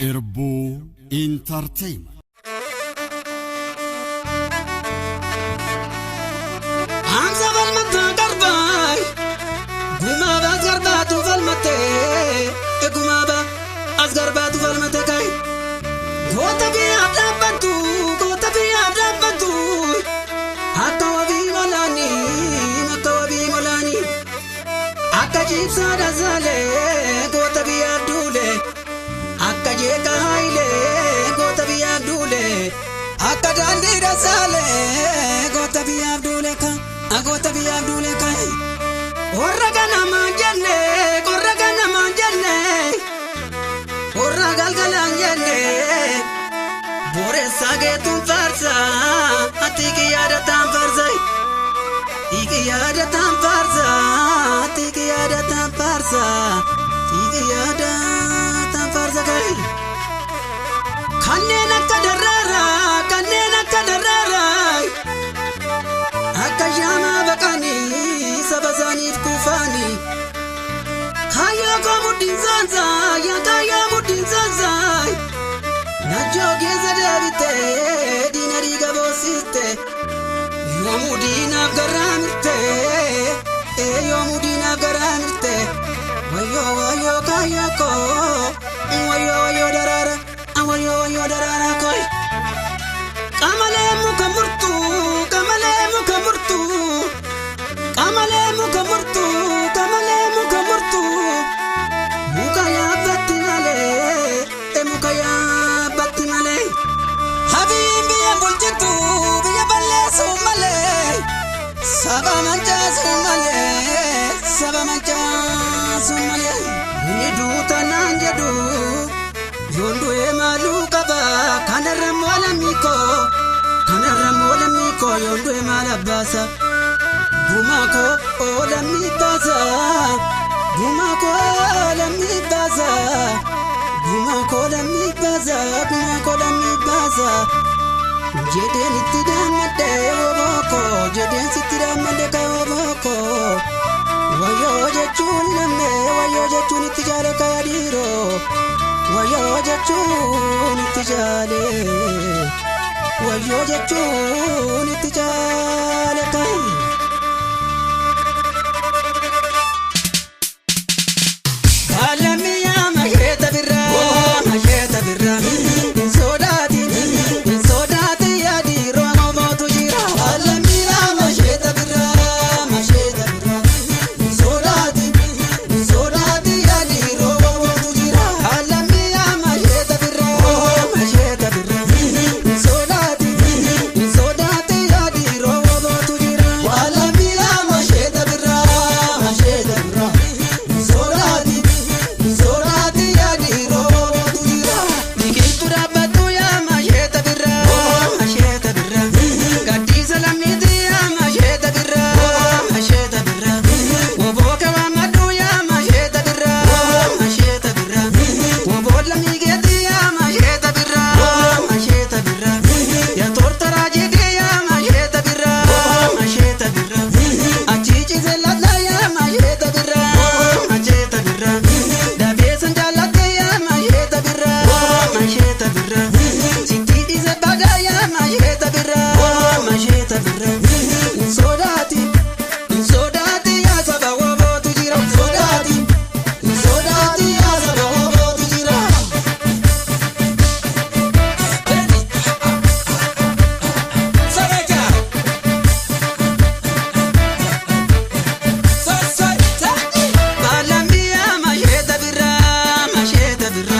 Irbu Entertainment. Hamza Valmata Garbai Gumaba Garbatu Valmate Gumaba Asgarbatu Valmate Kai Gota bi Abdabatu Gota bi Abdabatu Akawabi Molani Makawabi Molani Akajib Sadazale Gota bi Abdule Akajeka Haile Gota bi Abdule Akadandi Rasale Gota bi Abdule Ka Agota bi Abdule Ka Orragana manjenne Orragana manjenne Orragal galanjenne Bore sage tum farsa Atiki yada tam farsa Tiki yada tam farsa Tiki yada tam farsa Tiki yada tam farsa kai Kannena kadarara Kannena kadarara Akajama bakani Sabazani kufani Kaya komudin zanza Ya kaya mudin zanza Najogeza davite Dinari gabosiste Yomudina garamite Yomudina garamite Wayo wayo kaya ko Wayo wayo darara Wayo wayo darara koi Kamale mukamurtu Kamale mukamurtu Kamale mukamurtu Kamale mukamurtu Mukaya batimale Mukaya batimale Habibi ya buljitu Biya balle sumale Saba mancha sumale Saba mancha sumale Nidu tananjadu Yondu emalu kaba Kandaram wala miko Yondu emala basa Gumako ola mitaza Gumako ola mitaza Gumako ola mitaza Gumako ola mitaza Jeden itidamade waboko Jeden sitidamade ka waboko Wayo jechuname Wayo jechun itijale kayadiro Wayo jechun itijale Wayo jechun itijale kay Alamiya maheta birra maheta birra Sodati yadi romo motu jira Alamiya maheta birra maheta birra Sodati yadi romo motu jira Alamiya maheta birra maheta birra Sodati yadi romo motu jira Alamiya maheta birra maheta birra Sorati yadi robo tujira Nikintura batu ya maheta birra Maheta birra Gadi salamidi ya maheta birra Maheta birra Woboka wa madu ya maheta birra Maheta birra Wobola migeti ya maheta birra Maheta birra Ya tortara jege ya maheta birra Maheta birra Achichi zelala ya maheta birra Maheta birra Maheta birra Sinti dize bagaya maheta birra Maheta birra Sodati ya saba wobo tujira Sodati ya saba wobo tujira Saraka Malamia maheta birra Maheta birra